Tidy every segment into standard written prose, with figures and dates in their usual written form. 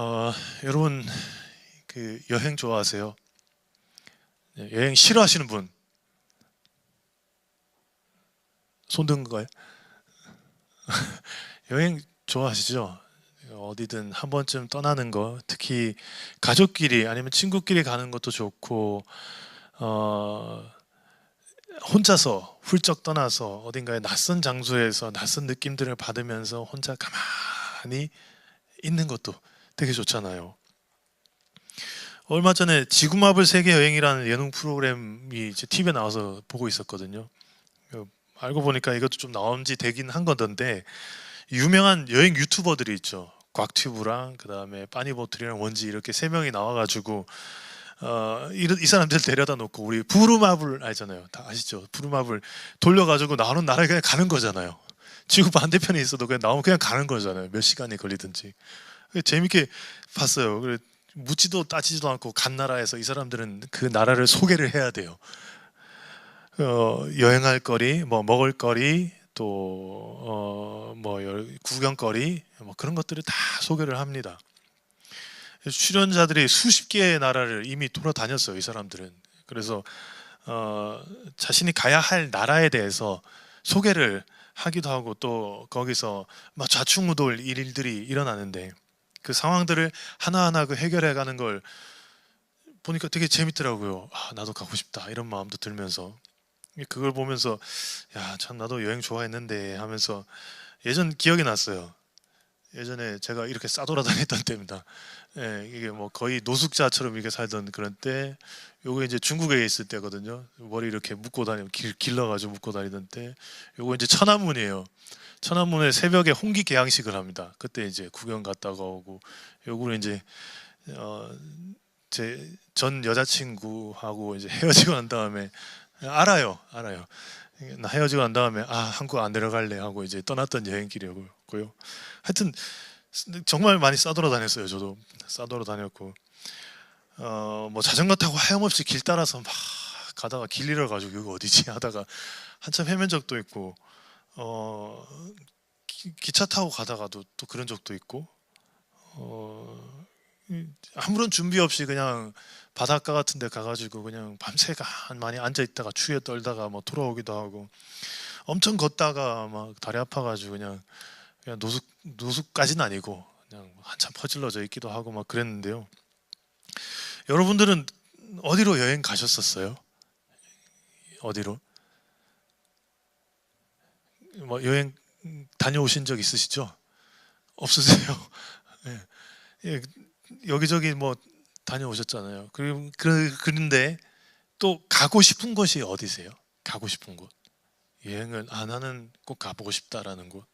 어, 여러분 여행 좋아하세요? 네, 여행 싫어하시는 분 손 든 거예요? 여행 좋아하시죠? 어디든 한 번쯤 떠나는 거, 특히 가족끼리 아니면 친구끼리 가는 것도 좋고, 어, 혼자서 훌쩍 떠나서 어딘가에 낯선 장소에서 낯선 느낌들을 받으면서 혼자 가만히 있는 것도 되게 좋잖아요. 얼마 전에 지구마블 세계 여행이라는 예능 프로그램이 이제 TV에 나와서 보고 있었거든요. 어, 알고 보니까 이것도 좀 나온 지 되긴 한 건데, 유명한 여행 유튜버들이 있죠. 곽튜브랑 그다음에 빠니보틀이랑 원지 이렇게 세 명이 나와가지고 이 사람들 데려다 놓고 우리 부루마블 알잖아요. 다 아시죠? 부루마블 돌려가지고 나오는 나라에 그냥 가는 거잖아요. 지구 반대편에 있어도 그냥 나오면 그냥 가는 거잖아요. 몇 시간이 걸리든지. 재밌게 봤어요. 그래, 묻지도 따지지도 않고 간 나라에서 이 사람들은 그 나라를 소개를 해야 돼요. 여행할 거리, 뭐 먹을 거리, 또뭐 구경거리, 뭐 그런 것들을 다 소개를 합니다. 출연자들이 수십 개의 나라를 이미 돌아다녔어요, 이 사람들은. 그래서 어, 자신이 가야 할 나라에 대해서 소개를 하기도 하고, 또 거기서 막 좌충우돌 일들이 일어나는데 그 상황들을 하나하나 해결해 가는 걸 보니까 되게 재밌더라고요. 아, 나도 가고 싶다 이런 마음도 들면서, 그걸 보면서 야, 참 나도 여행 좋아했는데 하면서 예전 기억이 났어요. 예전에 제가 이렇게 싸돌아다녔던 때입니다. 예, 이게 뭐 거의 노숙자처럼 이렇게 살던 그런 때, 요거 이제 중국에 있을 때거든요. 머리 이렇게 묶고 다니고 길러가지고 묶고 다니던 때, 요거 이제 천안문이에요. 천안문에 새벽에 홍기 개항식을 합니다. 그때 이제 구경 갔다가 오고, 요거를 이제 어, 제 전 여자친구하고 이제 헤어지고 난 다음에, 알아요. 나 헤어지고 난 다음에 아, 한국 안 내려갈래 하고 이제 떠났던 여행길이었고요. 하여튼 정말 많이 싸돌아다녔어요. 저도 싸돌아다녔고, 뭐 자전거 타고 하염없이 길 따라서 막 가다가 길 잃어가지고 여기 어디지 하다가 한참 헤맨 적도 있고, 어, 기차 타고 가다가도 또 그런 적도 있고, 어, 아무런 준비 없이 그냥 바닷가 같은 데 가가지고 그냥 밤새 많이 앉아 있다가 추위에 떨다가 뭐 돌아오기도 하고, 엄청 걷다가 막 다리 아파가지고 그냥 노숙까지는 아니고 그냥 한참 퍼질러져 있기도 하고 막 그랬는데요. 여러분들은 어디로 여행 가셨었어요? 어디로? 뭐 여행 다녀오신 적 있으시죠? 없으세요? 예. 예, 여기저기 뭐 다녀오셨잖아요. 그런데 또 가고 싶은 곳이 어디세요? 가고 싶은 곳. 여행을 안 하는 꼭 가보고 싶다라는 곳.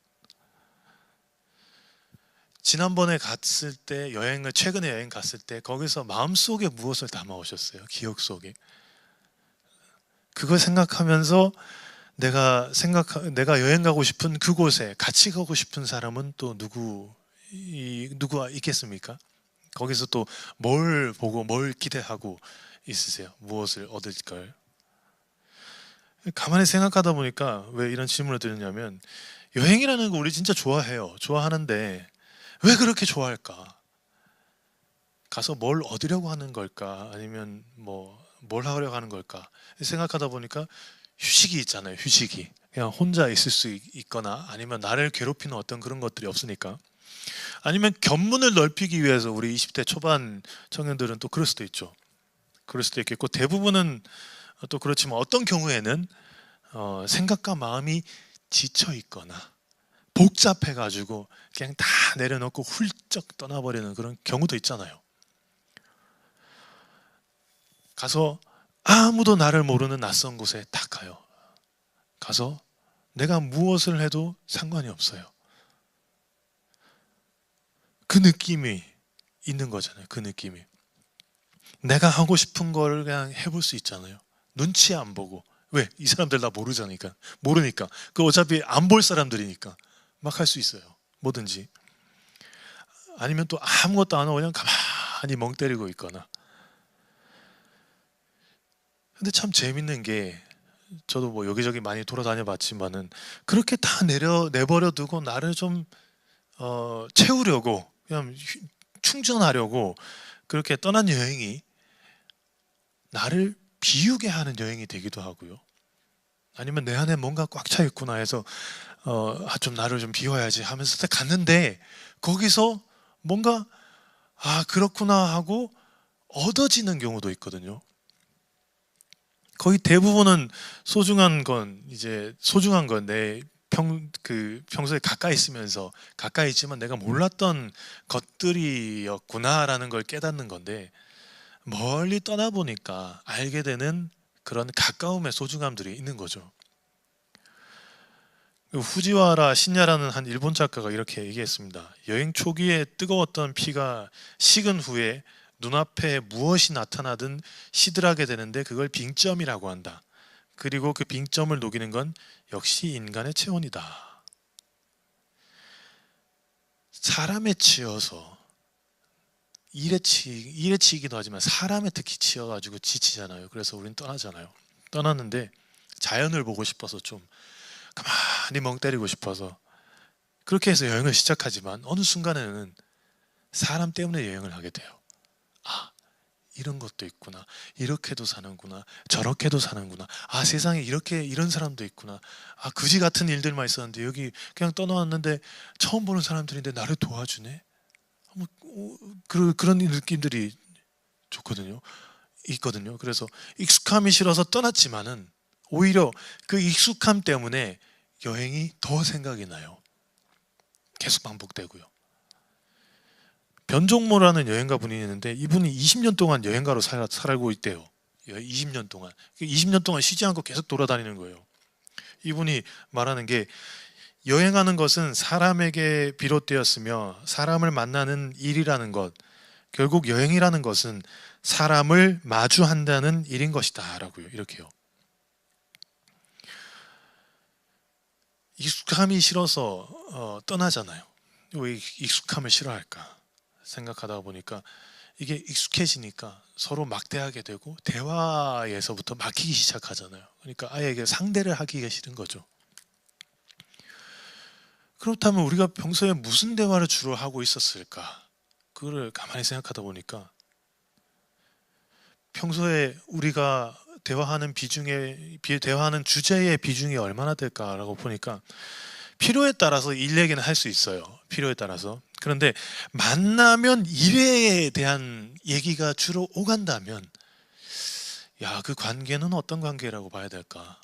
지난번에 갔을 때 최근에 여행 갔을 때 거기서 마음속에 무엇을 담아 오셨어요? 기억 속에. 그걸 생각하면서 내가 여행 가고 싶은 그곳에 같이 가고 싶은 사람은 또 누구가 있겠습니까? 거기서 또 뭘 보고 뭘 기대하고 있으세요? 무엇을 얻을 걸? 가만히 생각하다 보니까 왜 이런 질문을 드렸냐면, 여행이라는 거 우리 진짜 좋아해요. 좋아하는데 왜 그렇게 좋아할까? 가서 뭘 얻으려고 하는 걸까? 아니면 뭐 뭘 하려고 하는 걸까? 생각하다 보니까 휴식이 있잖아요. 휴식이. 그냥 혼자 있을 수 있거나, 아니면 나를 괴롭히는 어떤 그런 것들이 없으니까. 아니면 견문을 넓히기 위해서 우리 20대 초반 청년들은 또 그럴 수도 있죠. 그럴 수도 있겠고, 대부분은 또 그렇지만 어떤 경우에는 생각과 마음이 지쳐 있거나 복잡해 가지고 그냥 다 내려놓고 훌쩍 떠나버리는 그런 경우도 있잖아요. 가서 아무도 나를 모르는 낯선 곳에 딱 가요. 가서 내가 무엇을 해도 상관이 없어요. 그 느낌이 있는 거잖아요. 그 느낌이. 내가 하고 싶은 거를 그냥 해볼 수 있잖아요. 눈치 안 보고. 왜? 이 사람들 나 모르니까. 그 어차피 안 볼 사람들이니까 막 할 수 있어요. 뭐든지. 아니면 또 아무것도 안 하고 그냥 가만히 멍 때리고 있거나. 근데 참 재밌는 게, 저도 뭐 여기저기 많이 돌아다녀 봤지만은 그렇게 다 내버려 두고 나를 좀 채우려고 그냥 충전하려고 그렇게 떠난 여행이 나를 비우게 하는 여행이 되기도 하고요. 아니면 내 안에 뭔가 꽉 차 있구나 해서 좀 나를 좀 비워야지 하면서 딱 갔는데 거기서 뭔가 그렇구나 하고 얻어지는 경우도 있거든요. 거의 대부분은 소중한 건 내 평소에 가까이 있으면서 가까이 있지만 내가 몰랐던 것들이었구나라는 걸 깨닫는 건데, 멀리 떠나보니까 알게 되는 그런 가까움의 소중함들이 있는 거죠. 후지와라 신야라는 한 일본 작가가 이렇게 얘기했습니다. 여행 초기에 뜨거웠던 피가 식은 후에 눈앞에 무엇이 나타나든 시들하게 되는데 그걸 빙점이라고 한다. 그리고 그 빙점을 녹이는 건 역시 인간의 체온이다. 사람에 치여서 일에 치이기도 하지만 사람에 특히 치여가지고 지치잖아요. 그래서 우린 떠나잖아요. 떠났는데 자연을 보고 싶어서 좀 가만히 멍 때리고 싶어서 그렇게 해서 여행을 시작하지만 어느 순간에는 사람 때문에 여행을 하게 돼요. 이런 것도 있구나. 이렇게도 사는구나. 저렇게도 사는구나. 세상에 이런 사람도 있구나. 그지 같은 일들만 있었는데 여기 그냥 떠나왔는데 처음 보는 사람들인데 나를 도와주네. 그런 느낌들이 있거든요. 그래서 익숙함이 싫어서 떠났지만은 오히려 그 익숙함 때문에 여행이 더 생각이 나요. 계속 반복되고요. 변종모라는 여행가 분이 있는데 이분이 20년 동안 여행가로 살고 있대요. 20년 동안. 20년 동안 쉬지 않고 계속 돌아다니는 거예요. 이분이 말하는 게, 여행하는 것은 사람에게 비롯되었으며 사람을 만나는 일이라는 것, 결국 여행이라는 것은 사람을 마주한다는 일인 것이다 라고요. 이렇게요. 익숙함이 싫어서 떠나잖아요. 왜 익숙함을 싫어할까 생각하다 보니까 이게 익숙해지니까 서로 막대하게 되고 대화에서부터 막히기 시작하잖아요. 그러니까 아예 이게 상대를 하기가 싫은 거죠. 그렇다면 우리가 평소에 무슨 대화를 주로 하고 있었을까? 그거를 가만히 생각하다 보니까 평소에 우리가 대화하는 주제의 비중이 얼마나 될까라고 보니까 필요에 따라서 일 얘기는 할 수 있어요. 필요에 따라서. 그런데 만나면 일에 대한 얘기가 주로 오간다면, 그 관계는 어떤 관계라고 봐야 될까?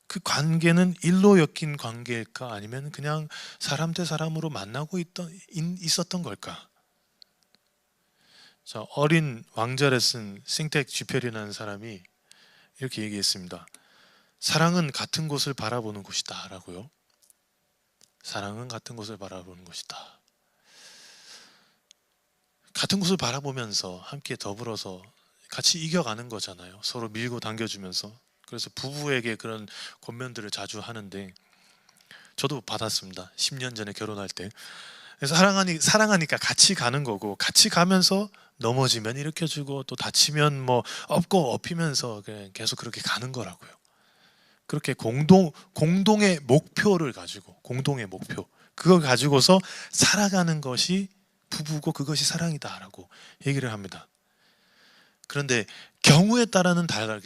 그 관계는 일로 엮인 관계일까? 아니면 그냥 사람 대 사람으로 만나고 있었던 걸까? 자, 어린 왕자를 쓴 생텍 쥐페리라는 사람이 이렇게 얘기했습니다. 사랑은 같은 곳을 바라보는 것이다 라고요. 사랑은 같은 곳을 바라보는 것이다. 같은 곳을 바라보면서 함께 더불어서 같이 이겨가는 거잖아요. 서로 밀고 당겨주면서. 그래서 부부에게 그런 권면들을 자주 하는데 저도 받았습니다. 10년 전에 결혼할 때. 그래서 사랑하니까 같이 가는 거고, 같이 가면서 넘어지면 일으켜주고 또 다치면 뭐 업고 업히면서 그냥 계속 그렇게 가는 거라고요. 그렇게 공동의 목표를 가지고, 공동의 목표, 그걸 가지고서 살아가는 것이 부부고 그것이 사랑이다라고 얘기를 합니다. 그런데 경우에 따라는 다를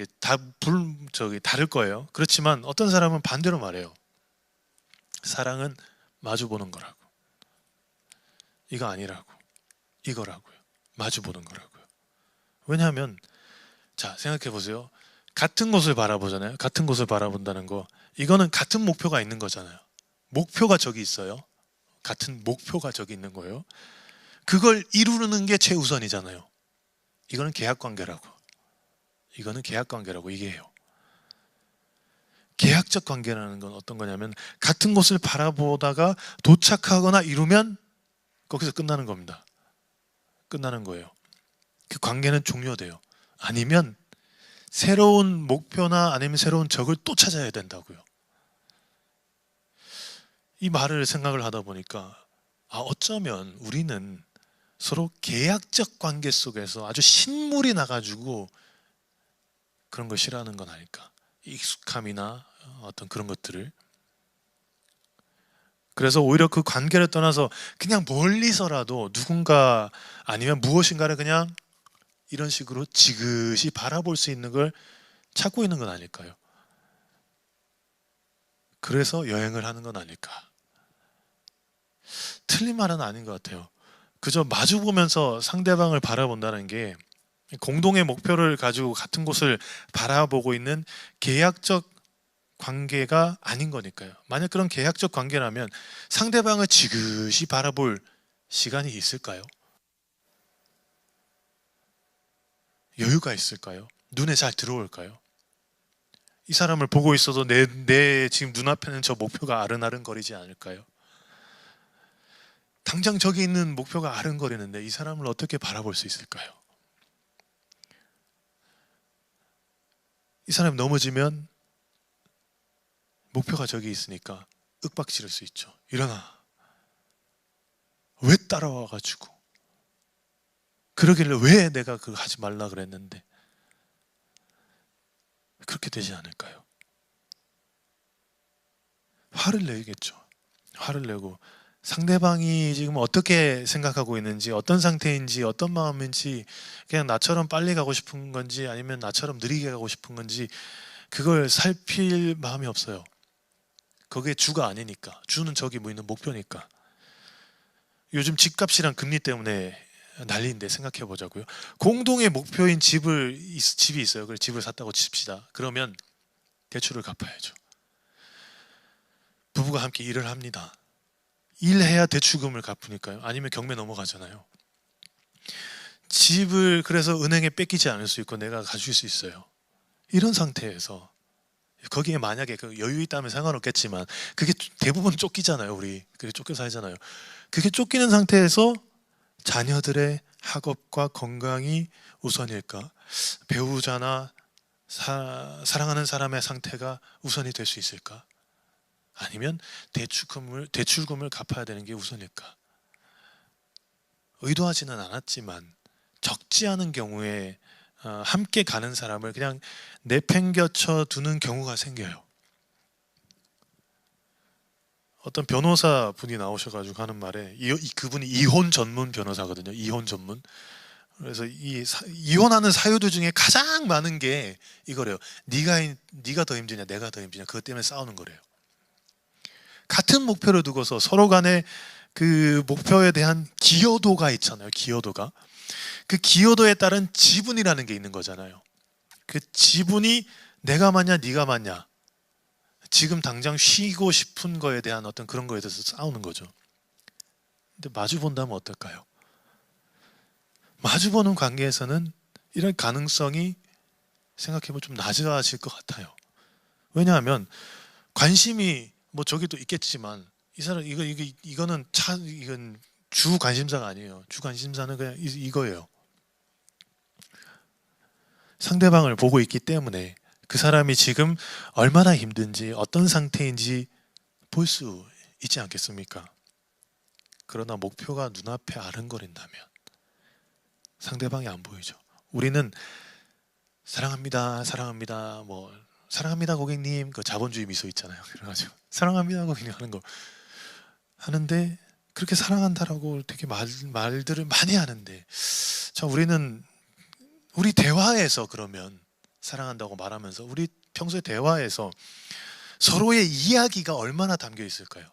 거예요. 그렇지만 어떤 사람은 반대로 말해요. 사랑은 마주보는 거라고. 이거 아니라고. 이거라고요. 마주보는 거라고요. 왜냐하면, 자, 생각해 보세요. 같은 곳을 바라보잖아요. 같은 곳을 바라본다는 거, 이거는 같은 목표가 있는 거잖아요. 목표가 저기 있어요. 같은 목표가 저기 있는 거예요. 그걸 이루는 게 최우선이잖아요. 이거는 계약관계라고. 이거는 계약관계라고 얘기해요. 계약적 관계라는 건 어떤 거냐면, 같은 곳을 바라보다가 도착하거나 이루면 거기서 끝나는 겁니다. 끝나는 거예요. 그 관계는 종료돼요. 아니면 새로운 목표나 아니면 새로운 적을 또 찾아야 된다고요. 이 말을 생각을 하다 보니까 어쩌면 우리는 서로 계약적 관계 속에서 아주 신물이 나가지고 그런 걸 싫어하는 건 아닐까. 익숙함이나 어떤 그런 것들을. 그래서 오히려 그 관계를 떠나서 그냥 멀리서라도 누군가 아니면 무엇인가를 그냥 이런 식으로 지그시 바라볼 수 있는 걸 찾고 있는 건 아닐까요? 그래서 여행을 하는 건 아닐까? 틀린 말은 아닌 것 같아요. 그저 마주 보면서 상대방을 바라본다는 게 공동의 목표를 가지고 같은 곳을 바라보고 있는 계약적 관계가 아닌 거니까요. 만약 그런 계약적 관계라면 상대방을 지그시 바라볼 시간이 있을까요? 여유가 있을까요? 눈에 잘 들어올까요? 이 사람을 보고 있어도 내 지금 눈앞에는 저 목표가 아른아른거리지 않을까요? 당장 저기 있는 목표가 아른거리는데 이 사람을 어떻게 바라볼 수 있을까요? 이 사람이 넘어지면 목표가 저기 있으니까 윽박지를 수 있죠. 일어나. 왜 따라와가지고. 그러길래 왜 내가 그거 하지 말라 그랬는데. 그렇게 되지 않을까요? 화를 내겠죠. 화를 내고 상대방이 지금 어떻게 생각하고 있는지, 어떤 상태인지, 어떤 마음인지, 그냥 나처럼 빨리 가고 싶은 건지 아니면 나처럼 느리게 가고 싶은 건지 그걸 살필 마음이 없어요. 그게 주가 아니니까. 주는 저기 뭐 있는 목표니까. 요즘 집값이랑 금리 때문에 난리인데 생각해 보자고요. 공동의 목표인 집이 있어요. 그래서 집을 샀다고 칩시다. 그러면 대출을 갚아야죠. 부부가 함께 일을 합니다. 일해야 대출금을 갚으니까요. 아니면 경매 넘어가잖아요. 집을 그래서 은행에 뺏기지 않을 수 있고 내가 가질 수 있어요. 이런 상태에서 거기에 만약에 그 여유 있다면 상관없겠지만 그게 대부분 쫓기잖아요. 우리 그게 쫓겨 살잖아요. 그게 쫓기는 상태에서 자녀들의 학업과 건강이 우선일까? 배우자나 사랑하는 사람의 상태가 우선이 될 수 있을까? 아니면 대출금을 갚아야 되는 게 우선일까? 의도하지는 않았지만 적지 않은 경우에 함께 가는 사람을 그냥 내팽겨쳐 두는 경우가 생겨요. 어떤 변호사 분이 나오셔가지고 하는 말에 그분이 이혼 전문 변호사거든요. 이혼 전문. 그래서 이혼하는 사유들 중에 가장 많은 게 이거래요. 네가 더 힘드냐, 내가 더 힘드냐. 그것 때문에 싸우는 거래요. 같은 목표를 두고서 서로 간에 그 목표에 대한 기여도가 있잖아요. 기여도가. 그 기여도에 따른 지분이라는 게 있는 거잖아요. 그 지분이 내가 맞냐, 네가 맞냐. 지금 당장 쉬고 싶은 거에 대한 어떤 그런 거에 대해서 싸우는 거죠. 근데 마주 본다면 어떨까요? 마주 보는 관계에서는 이런 가능성이 생각해보면 좀 낮아질 것 같아요. 왜냐하면 관심이 뭐 저기도 있겠지만 이 사람 이거는 이건 주 관심사가 아니에요. 주 관심사는 그냥 이거예요. 상대방을 보고 있기 때문에 그 사람이 지금 얼마나 힘든지 어떤 상태인지 볼 수 있지 않겠습니까? 그러나 목표가 눈앞에 아른거린다면 상대방이 안 보이죠. 우리는 사랑합니다, 사랑합니다, 뭐 사랑합니다 고객님, 그 자본주의 미소 있잖아요. 그래가지고 사랑합니다 고객님 하는 거 하는데 그렇게 사랑한다라고 되게 말들을 많이 하는데 자 우리 대화에서 그러면 사랑한다고 말하면서 우리 평소에 대화에서 서로의 이야기가 얼마나 담겨 있을까요?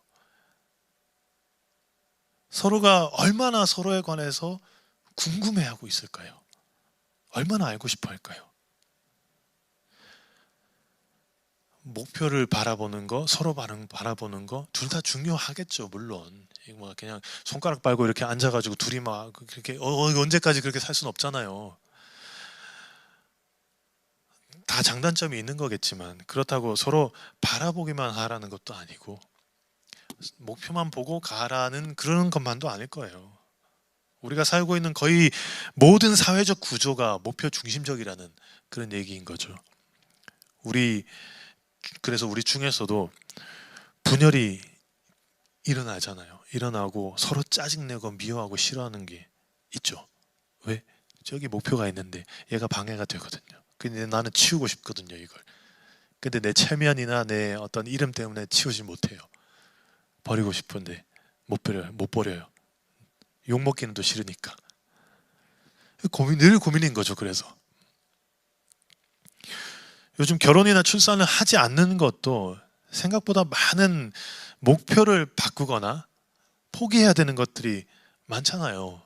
서로가 얼마나 서로에 관해서 궁금해하고 있을까요? 얼마나 알고 싶어 할까요? 목표를 바라보는 거, 서로 바라보는 거 둘 다 중요하겠죠. 물론 뭐 그냥 손가락 빨고 이렇게 앉아가지고 둘이 막 그렇게 언제까지 그렇게 살 수는 없잖아요. 다 장단점이 있는 거겠지만 그렇다고 서로 바라보기만 하라는 것도 아니고 목표만 보고 가라는 그런 것만도 아닐 거예요. 우리가 살고 있는 거의 모든 사회적 구조가 목표 중심적이라는 그런 얘기인 거죠. 그래서 우리 중에서도 분열이 일어나잖아요. 일어나고 서로 짜증내고 미워하고 싫어하는 게 있죠. 왜? 저기 목표가 있는데 얘가 방해가 되거든요. 근데 나는 치우고 싶거든요, 이걸. 근데 내 체면이나 내 어떤 이름 때문에 치우지 못해요. 버리고 싶은데 못 버려요. 욕 먹기는 또 싫으니까. 늘 고민인 거죠. 그래서 요즘 결혼이나 출산을 하지 않는 것도 생각보다 많은 목표를 바꾸거나 포기해야 되는 것들이 많잖아요.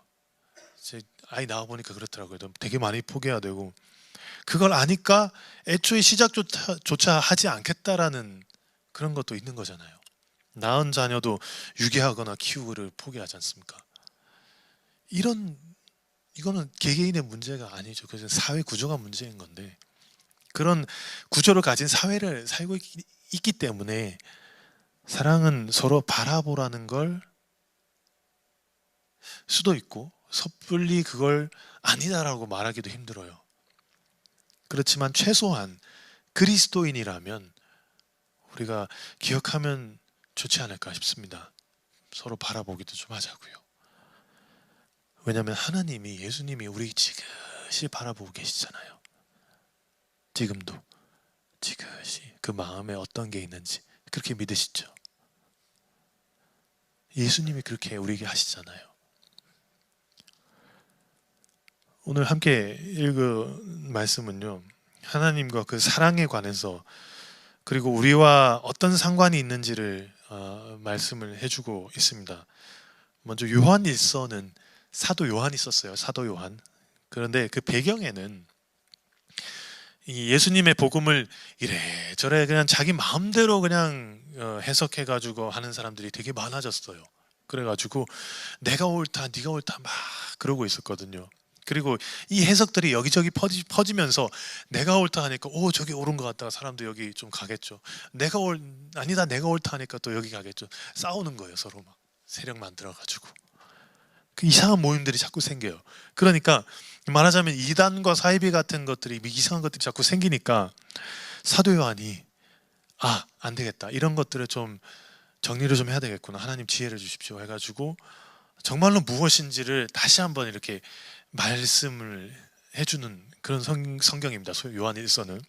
제 아이 낳아 보니까 그렇더라고요. 되게 많이 포기해야 되고, 그걸 아니까 애초에 시작조차 하지 않겠다라는 그런 것도 있는 거잖아요. 낳은 자녀도 유기하거나 키우기를 포기하지 않습니까? 이거는 개개인의 문제가 아니죠. 그래서 사회 구조가 문제인 건데, 그런 구조를 가진 사회를 살고 있기 때문에 사랑은 서로 바라보라는 걸 수도 있고, 섣불리 그걸 아니다라고 말하기도 힘들어요. 그렇지만 최소한 그리스도인이라면 우리가 기억하면 좋지 않을까 싶습니다. 서로 바라보기도 좀 하자고요. 왜냐하면 하나님이, 예수님이 우리 지그시 바라보고 계시잖아요. 지금도 지그시 그 마음에 어떤 게 있는지 그렇게 믿으시죠? 예수님이 그렇게 우리에게 하시잖아요. 오늘 함께 읽은 말씀은요, 하나님과 그 사랑에 관해서, 그리고 우리와 어떤 상관이 있는지를 말씀을 해주고 있습니다. 먼저 요한일서는 사도 요한이 썼어요. 사도 요한. 그런데 그 배경에는 이 예수님의 복음을 이래저래 그냥 자기 마음대로 그냥 해석해가지고 하는 사람들이 되게 많아졌어요. 그래가지고 내가 옳다, 네가 옳다 막 그러고 있었거든요. 그리고 이 해석들이 여기저기 퍼지면서 내가 옳다 하니까 저기 옳은 것 같다가 사람도 여기 좀 가겠죠. 아니다 내가 옳다 하니까 또 여기 가겠죠. 싸우는 거예요. 서로 막 세력 만들어가지고 그 이상한 모임들이 자꾸 생겨요. 그러니까 말하자면 이단과 사이비 같은 것들이, 이상한 것들이 자꾸 생기니까 사도 요한이 안 되겠다, 이런 것들을 좀 정리를 좀 해야 되겠구나, 하나님 지혜를 주십시오 해가지고 정말로 무엇인지를 다시 한번 이렇게 말씀을 해주는 그런 성경입니다. 요한일서는.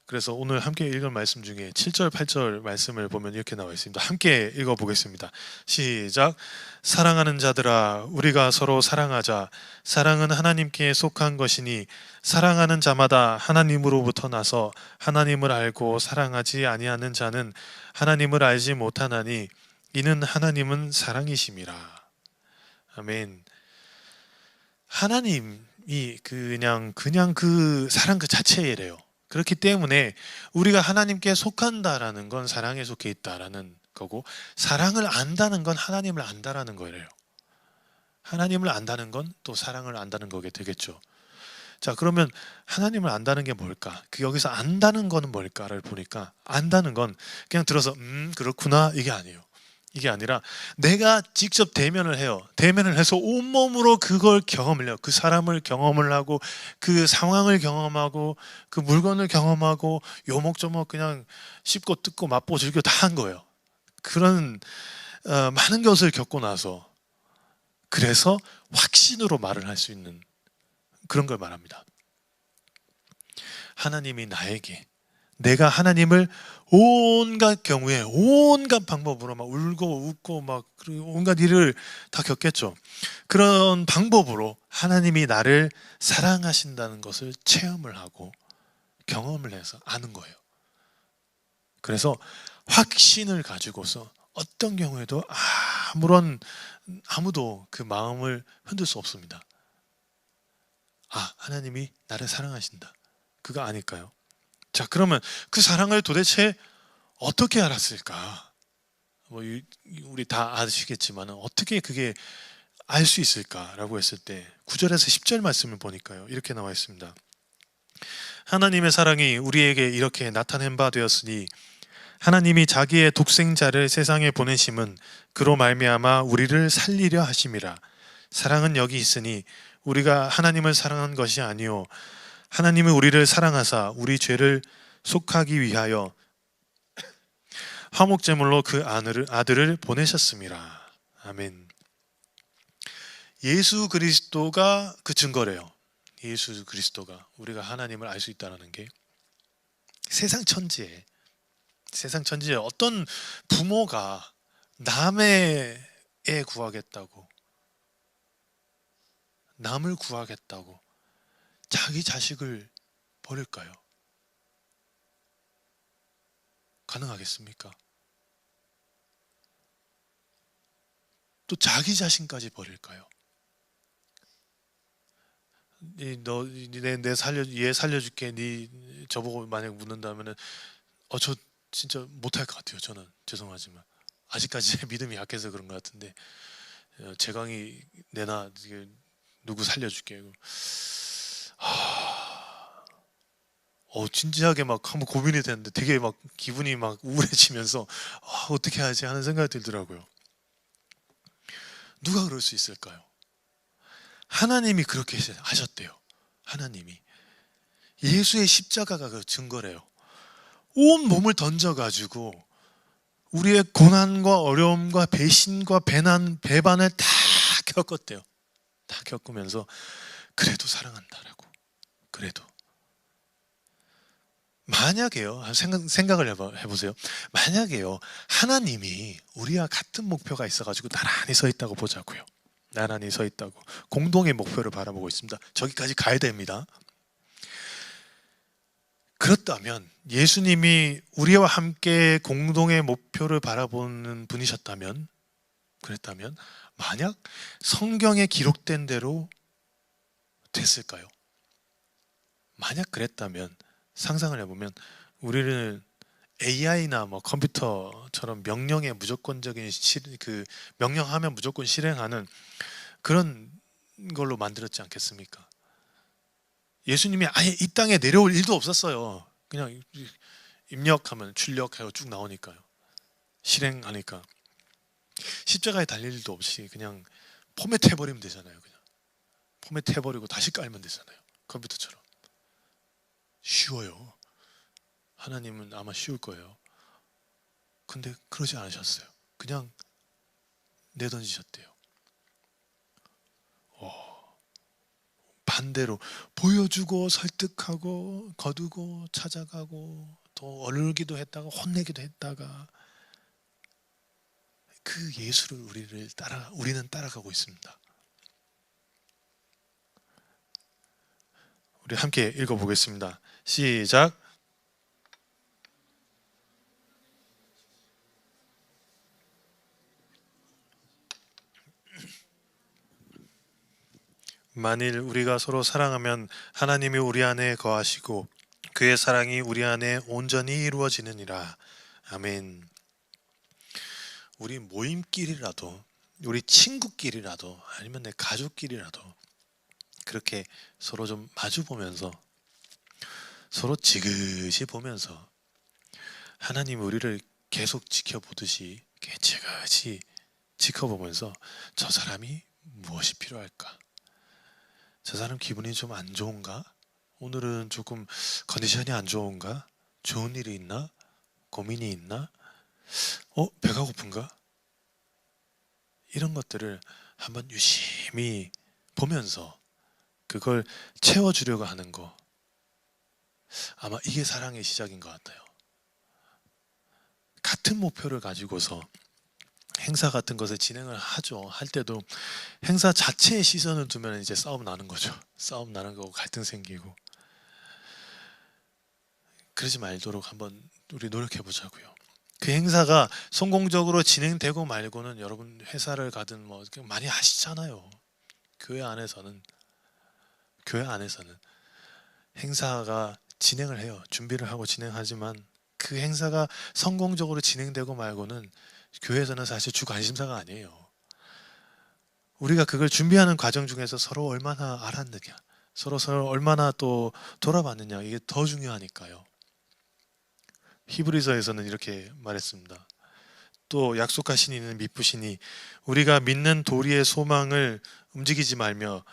그래서 오늘 함께 읽은 말씀 중에 7절 8절 말씀을 보면 이렇게 나와 있습니다. 함께 읽어보겠습니다. 시작. 사랑하는 자들아, 우리가 서로 사랑하자. 사랑은 하나님께 속한 것이니 사랑하는 자마다 하나님으로부터 나서 하나님을 알고 사랑하지 아니하는 자는 하나님을 알지 못하나니 이는 하나님은 사랑이심이라. 아멘. 하나님이 그냥 그 사랑 그 자체이래요. 그렇기 때문에 우리가 하나님께 속한다라는 건 사랑에 속해 있다라는 거고, 사랑을 안다는 건 하나님을 안다라는 거예요. 하나님을 안다는 건 또 사랑을 안다는 거게 되겠죠. 자, 그러면 하나님을 안다는 게 뭘까? 여기서 안다는 거는 뭘까를 보니까, 안다는 건 그냥 들어서 그렇구나 이게 아니에요. 이게 아니라 내가 직접 대면을 해요. 대면을 해서 온몸으로 그걸 경험을 해요. 그 사람을 경험을 하고, 그 상황을 경험하고, 그 물건을 경험하고, 요목조목 그냥 씹고 뜯고 맛보고 즐겨 다 한 거예요. 그런 많은 것을 겪고 나서, 그래서 확신으로 말을 할 수 있는 그런 걸 말합니다. 하나님이 나에게, 내가 하나님을 온갖 경우에 온갖 방법으로 막 울고 웃고 막 온갖 일을 다 겪겠죠. 그런 방법으로 하나님이 나를 사랑하신다는 것을 체험을 하고 경험을 해서 아는 거예요. 그래서 확신을 가지고서 어떤 경우에도 아무도 그 마음을 흔들 수 없습니다. 하나님이 나를 사랑하신다, 그거 아닐까요? 자, 그러면 그 사랑을 도대체 어떻게 알았을까? 우리 다 아시겠지만 어떻게 그게 알 수 있을까라고 했을 때 9절에서 10절 말씀을 보니까요, 이렇게 나와 있습니다. 하나님의 사랑이 우리에게 이렇게 나타낸 바 되었으니 하나님이 자기의 독생자를 세상에 보내심은 그로 말미암아 우리를 살리려 하심이라. 사랑은 여기 있으니 우리가 하나님을 사랑한 것이 아니요 하나님은 우리를 사랑하사 우리 죄를 속하기 위하여 화목제물로 그 아들을 보내셨습니다. 아멘. 예수 그리스도가 그 증거래요. 예수 그리스도가 우리가 하나님을 알 수 있다는 게 세상 천지에 세상 천지에 어떤 부모가 남의 애 구하겠다고, 남을 구하겠다고 자기 자식을 버릴까요? 가능하겠습니까? 또 자기 자신까지 버릴까요? 얘 살려줄게. 저보고 만약 묻는다면은 저 진짜 못할 것 같아요. 저는 죄송하지만 아직까지 제 믿음이 약해서 그런 것 같은데, 재강이 내나 이게 누구 살려줄게. 진지하게 막 한번 고민이 됐는데 되게 막 기분이 막 우울해지면서 어떻게 하지 하는 생각이 들더라고요. 누가 그럴 수 있을까요? 하나님이 그렇게 하셨대요. 하나님이 예수의 십자가가 그 증거래요. 온 몸을 던져가지고 우리의 고난과 어려움과 배신과 배반을 다 겪었대요. 다 겪으면서 그래도 사랑한다라고. 그래도 만약에요, 생각을 해보세요. 만약에요, 하나님이 우리와 같은 목표가 있어가지고 나란히 서 있다고 보자고요. 나란히 서 있다고 공동의 목표를 바라보고 있습니다. 저기까지 가야 됩니다. 그렇다면 예수님이 우리와 함께 공동의 목표를 바라보는 분이셨다면, 그랬다면 만약 성경에 기록된 대로 됐을까요? 만약 그랬다면 상상을 해보면 우리는 AI나 뭐 컴퓨터처럼 명령에 무조건적인 명령하면 무조건 실행하는 그런 걸로 만들었지 않겠습니까? 예수님이 아예 이 땅에 내려올 일도 없었어요. 그냥 입력하면 출력하고 쭉 나오니까요. 실행하니까 십자가에 달릴 일도 없이 그냥 포맷해버리면 되잖아요. 그냥 포맷해버리고 다시 깔면 되잖아요. 컴퓨터처럼 쉬워요. 하나님은 아마 쉬울 거예요. 근데 그러지 않으셨어요. 그냥 내던지셨대요. 반대로 보여주고 설득하고 거두고 찾아가고 또 얼기도 했다가 혼내기도 했다가 그 예수를 우리는 따라가고 있습니다. 우리 함께 읽어보겠습니다. 시작. 만일 우리가 서로 사랑하면 하나님이 우리 안에 거하시고 그의 사랑이 우리 안에 온전히 이루어지느니라. 아멘. 우리 모임끼리라도, 우리 친구끼리라도, 아니면 내 가족끼리라도 그렇게 서로 좀 마주 보면서, 서로 지그시 보면서 하나님이 우리를 계속 지켜보듯이 지그시 지켜보면서 저 사람이 무엇이 필요할까? 저 사람 기분이 좀 안 좋은가? 오늘은 조금 컨디션이 안 좋은가? 좋은 일이 있나? 고민이 있나? 배가 고픈가? 이런 것들을 한번 유심히 보면서 그걸 채워주려고 하는 거, 아마 이게 사랑의 시작인 것 같아요. 같은 목표를 가지고서 행사 같은 것을 진행을 할 때도 행사 자체에 시선을 두면 이제 싸움 나는 거죠. 싸움 나는 거고 갈등 생기고. 그러지 말도록 한번 우리 노력해 보자고요. 그 행사가 성공적으로 진행되고 말고는 여러분 회사를 가든 뭐 많이 하시잖아요. 교회 안에서는 행사가 진행을 해요. 준비를 하고 진행하지만 그 행사가 성공적으로 진행되고 말고는 교회에서는 사실 주 관심사가 아니에요. 우리가 그걸 준비하는 과정 중에서 서로 얼마나 알았느냐, 서로 얼마나 또 돌아봤느냐, 이게 더 중요하니까요. 히브리서에서는 이렇게 말했습니다. 또 약속하신 이는 미쁘시니 우리가 믿는 도리의 소망을 움직이지 말며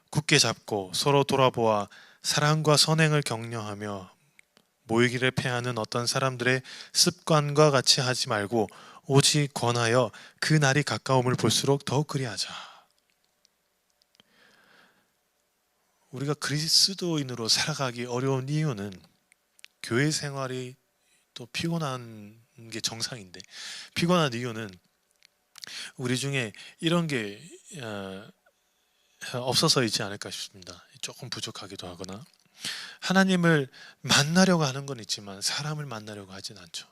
굳게 잡고 서로 돌아보아 사랑과 선행을 격려하며 모이기를 패하는 어떤 사람들의 습관과 같이 하지 말고 오직 권하여 그 날이 가까움을 볼수록 더욱 그리하자. 우리가 그리스도인으로 살아가기 어려운 이유는 교회 생활이 또 피곤한 게 정상인데, 피곤한 이유는 우리 중에 이런 게 없어서이지 않을까 싶습니다. 조금 부족하기도 하거나, 하나님을 만나려고 하는 건 있지만 사람을 만나려고 하진 않죠.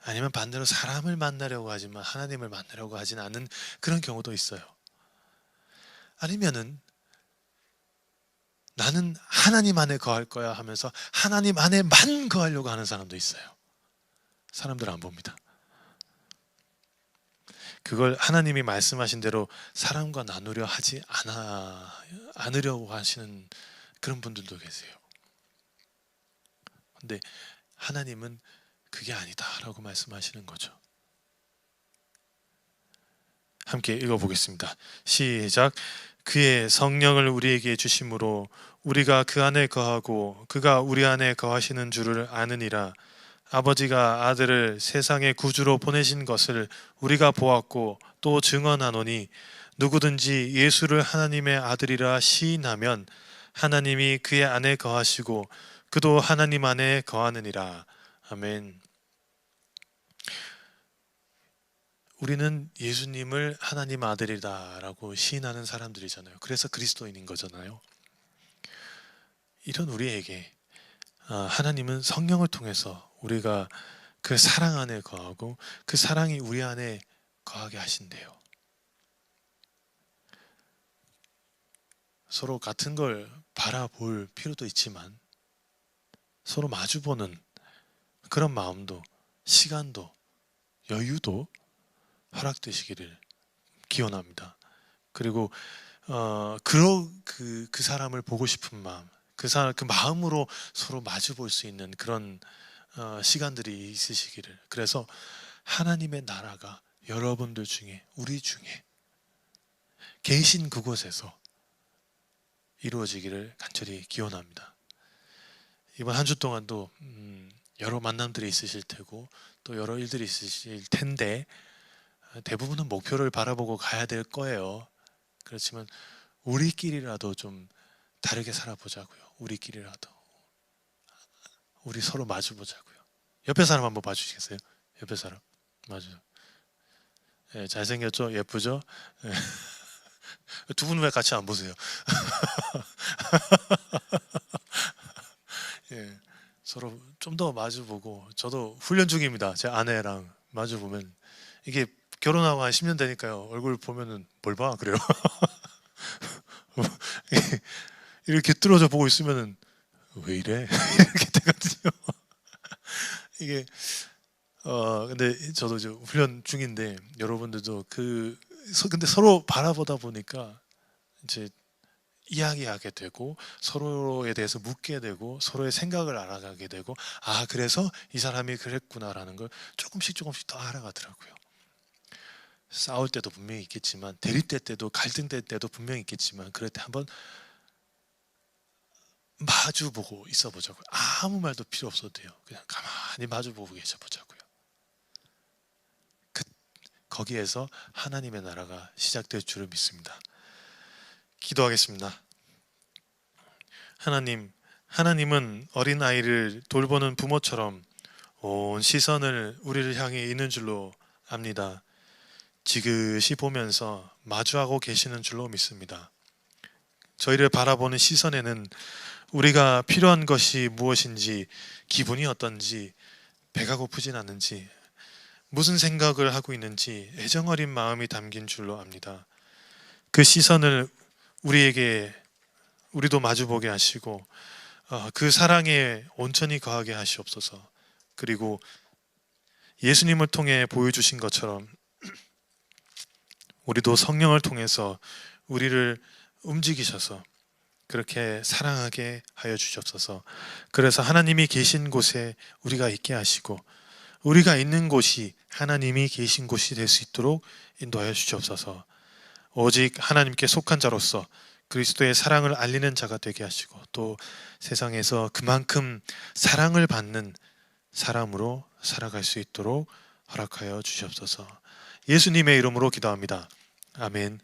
아니면 반대로 사람을 만나려고 하지만 하나님을 만나려고 하진 않는 그런 경우도 있어요. 아니면은 나는 하나님 안에 거할 거야 하면서 하나님 안에만 거하려고 하는 사람도 있어요. 사람들 안 봅니다. 그걸 하나님이 말씀하신 대로 사람과 나누려 하지 않으려고 하시는 그런 분들도 계세요. 근데 하나님은 그게 아니다라고 말씀하시는 거죠. 함께 읽어보겠습니다. 시작. 그의 성령을 우리에게 주심으로 우리가 그 안에 거하고 그가 우리 안에 거하시는 줄을 아느니라. 아버지가 아들을 세상의 구주로 보내신 것을 우리가 보았고 또 증언하노니 누구든지 예수를 하나님의 아들이라 시인하면 하나님이 그의 안에 거하시고 그도 하나님 안에 거하느니라. 아멘. 우리는 예수님을 하나님 아들이다라고 시인하는 사람들이잖아요. 그래서 그리스도인인 거잖아요. 이런 우리에게 하나님은 성령을 통해서 우리가 그 사랑 안에 거하고 그 사랑이 우리 안에 거하게 하신대요. 서로 같은 걸 바라볼 필요도 있지만 서로 마주보는 그런 마음도, 시간도, 여유도 허락되시기를 기원합니다. 그리고 그 사람을 보고 싶은 마음, 그 마음으로 서로 마주 볼 수 있는 그런 시간들이 있으시기를. 그래서 하나님의 나라가 여러분들 중에, 우리 중에 계신 그곳에서 이루어지기를 간절히 기원합니다. 이번 한 주 동안도 여러 만남들이 있으실 테고 또 여러 일들이 있으실 텐데 대부분은 목표를 바라보고 가야 될 거예요. 그렇지만 우리끼리라도 좀 다르게 살아보자고요. 우리끼리라도 우리 서로 마주 보자고요. 옆에 사람 한번 봐주시겠어요? 옆에 사람 마주. 예, 잘생겼죠? 예쁘죠? 예. 두 분 왜 같이 안 보세요? 예, 서로 좀 더 마주 보고, 저도 훈련 중입니다. 제 아내랑 마주 보면 이게 결혼하고 한 10년 되니까요. 얼굴 보면은 뭘 봐? 그래요. 이렇게 뚫어져 보고 있으면은 왜 이래? 이렇게 되거든요. 이게 근데 저도 이제 훈련 중인데 여러분들도 근데 서로 바라보다 보니까 이제 이야기하게 되고 서로에 대해서 묻게 되고 서로의 생각을 알아가게 되고 그래서 이 사람이 그랬구나라는 걸 조금씩 더 알아가더라고요. 싸울 때도 분명히 있겠지만 대립될 때도 갈등될 때도 분명히 있겠지만 그럴 때 한번 마주보고 있어 보자고요. 아무 말도 필요 없어도 돼요. 그냥 가만히 마주보고 계셔 보자고요. 거기에서 하나님의 나라가 시작될 줄을 믿습니다. 기도하겠습니다. 하나님은 어린아이를 돌보는 부모처럼 온 시선을 우리를 향해 있는 줄로 압니다. 지그시 보면서 마주하고 계시는 줄로 믿습니다. 저희를 바라보는 시선에는 우리가 필요한 것이 무엇인지, 기분이 어떤지, 배가 고프진 않는지, 무슨 생각을 하고 있는지 애정어린 마음이 담긴 줄로 압니다. 그 시선을 우리도 마주보게 하시고 그 사랑에 온전히 거하게 하시옵소서. 그리고 예수님을 통해 보여주신 것처럼 우리도 성령을 통해서 우리를 움직이셔서 그렇게 사랑하게 하여 주시옵소서. 그래서 하나님이 계신 곳에 우리가 있게 하시고 우리가 있는 곳이 하나님이 계신 곳이 될 수 있도록 인도하여 주시옵소서. 오직 하나님께 속한 자로서 그리스도의 사랑을 알리는 자가 되게 하시고 또 세상에서 그만큼 사랑을 받는 사람으로 살아갈 수 있도록 허락하여 주시옵소서. 예수님의 이름으로 기도합니다. 아멘.